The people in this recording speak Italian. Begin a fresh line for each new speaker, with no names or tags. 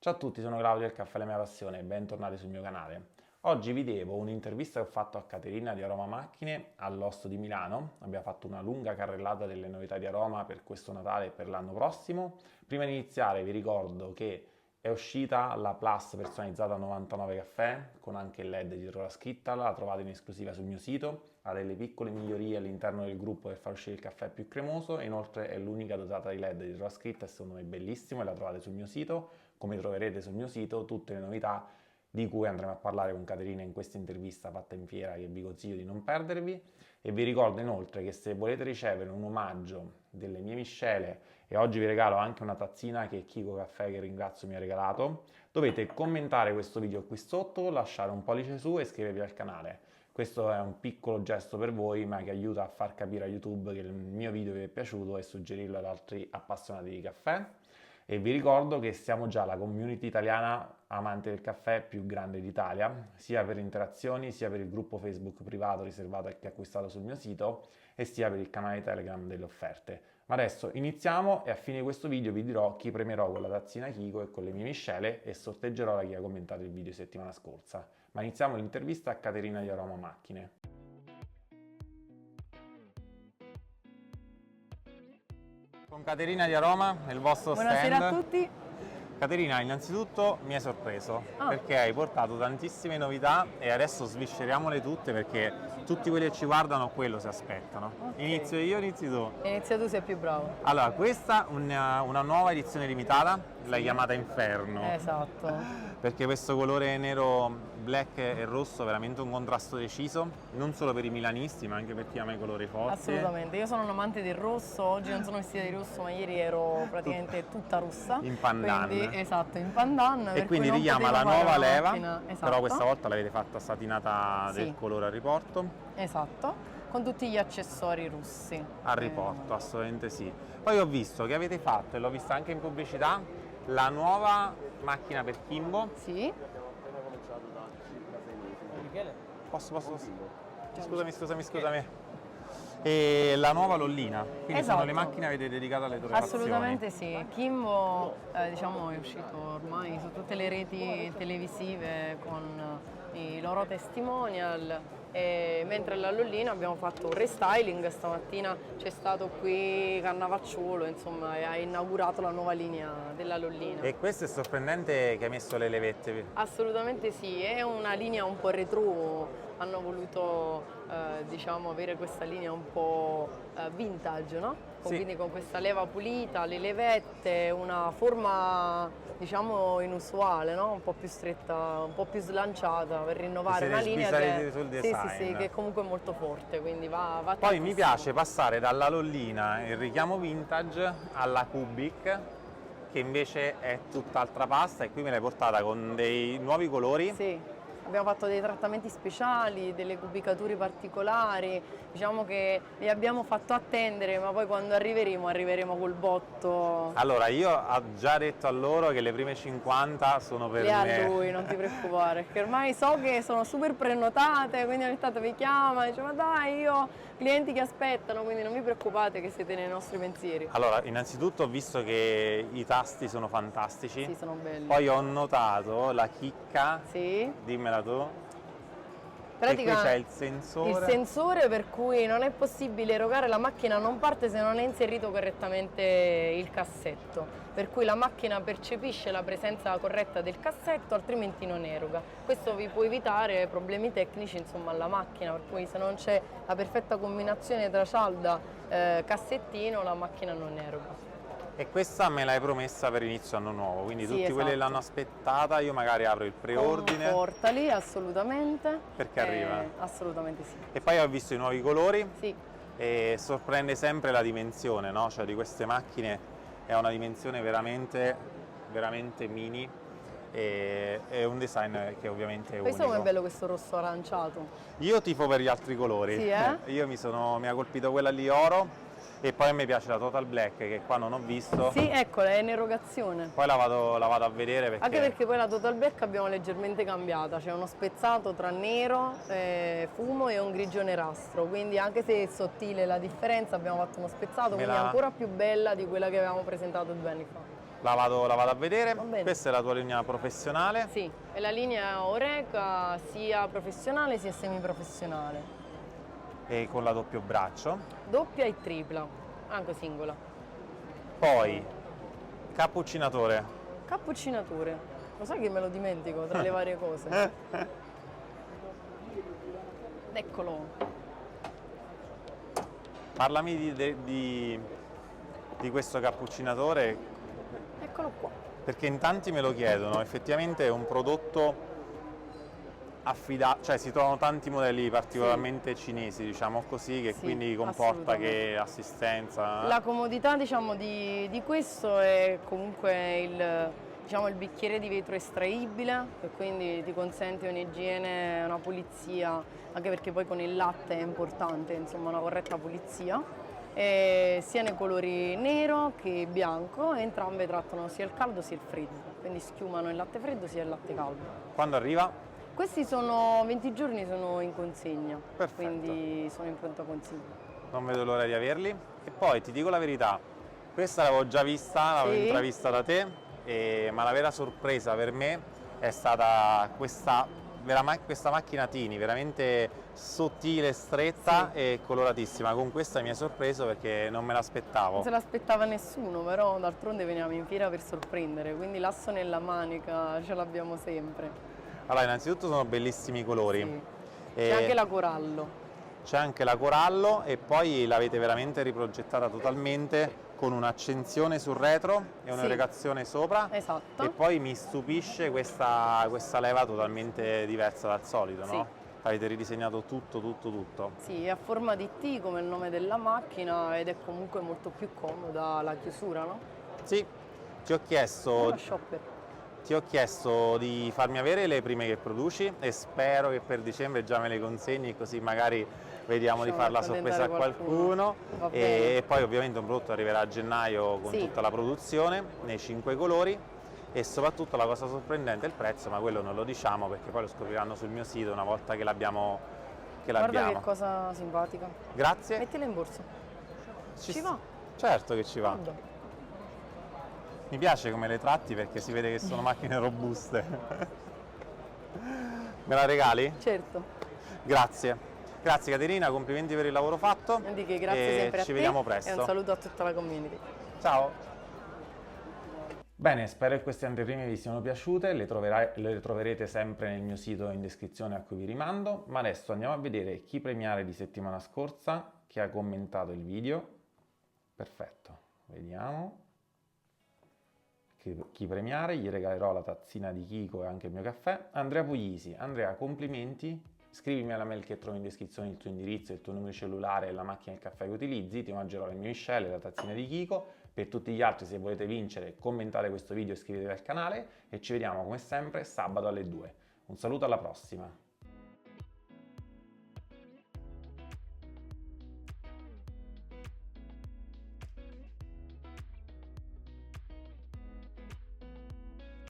Ciao a tutti, sono Claudio del Caffè La Mia Passione e bentornati sul mio canale. Oggi vi devo un'intervista che ho fatto a Caterina di Aroma Macchine all'Osto di Milano. Abbiamo fatto una lunga carrellata delle novità di Aroma per questo Natale e per l'anno prossimo. Prima di iniziare vi ricordo che è uscita la Plus personalizzata 99 caffè con anche il LED dietro la scritta, la trovate in esclusiva sul mio sito, ha delle piccole migliorie all'interno del gruppo per far uscire il caffè più cremoso e inoltre è l'unica dotata di LED dietro la scritta e secondo me è bellissimo e la trovate sul mio sito. Come troverete sul mio sito tutte le novità di cui andremo a parlare con Caterina in questa intervista fatta in fiera che vi consiglio di non perdervi. E vi ricordo inoltre che se volete ricevere un omaggio delle mie miscele, e oggi vi regalo anche una tazzina che Kiko Caffè, che ringrazio, mi ha regalato, dovete commentare questo video qui sotto, lasciare un pollice su e iscrivervi al canale. Questo è un piccolo gesto per voi, ma che aiuta a far capire a YouTube che il mio video vi è piaciuto e suggerirlo ad altri appassionati di caffè. E vi ricordo che siamo già la community italiana amante del caffè più grande d'Italia, sia per interazioni, sia per il gruppo Facebook privato riservato a chi ha acquistato sul mio sito, e sia per il canale Telegram delle offerte. Ma adesso iniziamo e a fine di questo video vi dirò chi premierò con la tazzina Kiko e con le mie miscele e sorteggerò da chi ha commentato il video settimana scorsa. Ma iniziamo l'intervista a Caterina di Aroma Macchine. Con Caterina di Aroma, nel vostro
Buonasera
stand.
a tutti.
Caterina, innanzitutto mi hai sorpreso perché hai portato tantissime novità e adesso svisceriamole tutte perché tutti quelli che ci guardano quello si aspettano.
Ok.
Inizio io, inizi tu.
Inizia tu, sei più bravo.
Allora, questa è una nuova edizione limitata, l'hai chiamata Inferno.
Esatto.
Perché questo colore nero, black e rosso è veramente un contrasto deciso, non solo per i milanisti ma anche per chi ama i colori forti.
Assolutamente. Io sono un amante del rosso, oggi non sono vestita di rosso, ma ieri ero praticamente tutta rossa.
In pandan.
Quindi, esatto, in pandan.
E
per
quindi
cui non
richiama la
potevo fare
nuova
una
leva,
macchina. Esatto.
però questa volta l'avete fatta satinata
Sì.
del colore a riporto.
Esatto, con tutti gli accessori russi.
A riporto, assolutamente sì. Poi ho visto che avete fatto, e l'ho vista anche in pubblicità, la nuova macchina per Kimbo.
Sì.
Posso? Scusami. E la nuova Lollina, quindi sono le
Esatto.
macchine che avete dedicato alle tolerazioni.
Assolutamente sì. Kimbo diciamo è uscito ormai su tutte le reti televisive con i loro testimonial, e mentre alla Lollina abbiamo fatto un restyling. Stamattina c'è stato qui Cannavacciuolo, insomma, e ha inaugurato la nuova linea della Lollina.
E questo è sorprendente che hai messo le levette.
Assolutamente sì, è una linea un po' retro, hanno voluto diciamo avere questa linea un po' vintage, no?
Sì.
Quindi con questa leva pulita, le levette, una forma diciamo inusuale, no? Un po' più stretta, un po' più slanciata per rinnovare
Vi
una
siete
linea
sbisarriti
che,
sul
sì,
design.
che è comunque molto forte, quindi va
Poi mi
tantissimo.
piace passare dalla Lollina, il richiamo vintage, alla Cubic, che invece è tutt'altra pasta, e qui me l'hai portata con dei nuovi colori.
Sì, abbiamo fatto dei trattamenti speciali, delle cubicature particolari, diciamo che li abbiamo fatto attendere, ma poi quando arriveremo col botto.
Allora, io ho già detto a loro che le prime 50 sono per
Le ha
me.
lui, non ti preoccupare, perché ormai so che sono super prenotate, quindi ogni tanto mi chiama e dice ma dai, io ho clienti che aspettano, quindi non vi preoccupate che siete nei nostri pensieri.
Allora, innanzitutto ho visto che i tasti sono fantastici.
Sì, sono belli.
Poi ho notato la chicca,
Sì.
dimmela tu.
Pratica,
e qui c'è il sensore.
Il sensore per cui non è possibile erogare, la macchina non parte se non è inserito correttamente il cassetto, per cui la macchina percepisce la presenza corretta del cassetto, altrimenti non eroga. Questo vi può evitare problemi tecnici, insomma, alla macchina, per cui se non c'è la perfetta combinazione tra cialda e cassettino la macchina non eroga.
E questa me l'hai promessa per inizio anno nuovo, quindi
Sì,
tutti quelli che
esatto.
l'hanno aspettata, io magari apro il preordine.
Confortali, assolutamente.
Perché arriva?
Assolutamente sì.
E poi ho visto i nuovi colori.
Sì.
E sorprende sempre la dimensione, no? Cioè di queste macchine è una dimensione veramente mini, e è un design che ovviamente è
Questo
unico.
com'è bello, questo rosso aranciato.
Io tifo per gli altri colori.
Sì, eh?
Io mi ha colpito quella lì oro, e poi a me piace la Total Black che qua non ho visto.
Sì, eccola, è in erogazione.
Poi la vado a vedere perché...
Anche perché poi la Total Black abbiamo leggermente cambiata, c'è uno spezzato tra nero, fumo e un grigio nerastro, quindi anche se è sottile la differenza abbiamo fatto uno spezzato, quindi è ancora più bella di quella che avevamo presentato 2 anni fa.
la vado a vedere.
Va bene.
Questa è la tua linea professionale.
Sì, è la linea Oreca sia professionale sia semiprofessionale,
E con la doppio braccio.
doppia e tripla, anche singola.
Poi, cappuccinatore.
Cappuccinature, lo sai che me lo dimentico tra le varie cose? Eccolo.
Parlami di questo cappuccinatore,
Eccolo qua.
perché in tanti me lo chiedono. Effettivamente è un prodotto affidato, cioè si trovano tanti modelli particolarmente cinesi, diciamo così, che
Sì,
quindi comporta
assolutamente.
che assistenza.
La comodità, diciamo, di questo è comunque il bicchiere di vetro estraibile, che quindi ti consente un'igiene, una pulizia, anche perché poi con il latte è importante, insomma, una corretta pulizia, sia nei colori nero che bianco, e entrambe trattano sia il caldo sia il freddo, quindi schiumano il latte freddo sia il latte caldo.
Quando arriva?
Questi sono 20 giorni, sono in consegna,
Perfetto.
quindi sono in pronta consegna.
Non vedo l'ora di averli. E poi ti dico la verità, questa l'avevo già vista, l'avevo
Sì.
intravista da te, ma la vera sorpresa per me è stata questa macchina Tini, veramente sottile, stretta e coloratissima. Con questa mi hai sorpreso perché non me l'aspettavo.
Non se l'aspettava nessuno, però d'altronde veniamo in fiera per sorprendere, quindi l'asso nella manica ce l'abbiamo sempre.
Allora, innanzitutto sono bellissimi i colori.
Sì.
E
C'è anche la corallo.
c'è anche la corallo e poi l'avete veramente riprogettata totalmente con un'accensione sul retro e
Sì.
un'eregazione sopra.
Esatto.
E poi mi stupisce questa leva totalmente diversa dal solito,
Sì.
no? Avete ridisegnato tutto.
Sì, è a forma di T come il nome della macchina ed è comunque molto più comoda la chiusura, no?
Sì, ti ho
Uno shopper.
chiesto di farmi avere le prime che produci e spero che per dicembre già me le consegni, così magari vediamo di far la sorpresa a qualcuno.
Va bene.
E poi ovviamente un prodotto arriverà a gennaio con
Sì.
tutta la produzione, nei 5 colori, e soprattutto la cosa sorprendente è il prezzo, ma quello non lo diciamo perché poi lo scopriranno sul mio sito una volta che l'abbiamo.
Guarda che cosa simpatica.
Grazie.
Mettila in borsa. Ci va?
Certo che ci va.
Guarda.
Mi piace come le tratti perché si vede che sono macchine robuste. Me la regali?
Certo.
Grazie. Grazie Caterina, complimenti per il lavoro fatto.
Quindi che grazie
e
sempre a
ci
te
vediamo
e
presto.
un saluto a tutta la community.
Ciao. Bene, spero che queste anteprime vi siano piaciute, le troverete sempre nel mio sito in descrizione a cui vi rimando, ma adesso andiamo a vedere chi premiare di settimana scorsa che ha commentato il video. Perfetto, vediamo. Chi premiare, gli regalerò la tazzina di Kiko e anche il mio caffè. Andrea Puglisi. Andrea, complimenti. Scrivimi alla mail che trovi in descrizione il tuo indirizzo, il tuo numero cellulare e la macchina del caffè che utilizzi, ti mangerò le mie miscele e la tazzina di Kiko. Per tutti gli altri, se volete vincere, commentate questo video e iscrivetevi al canale e ci vediamo come sempre sabato alle 2. Un saluto, alla prossima!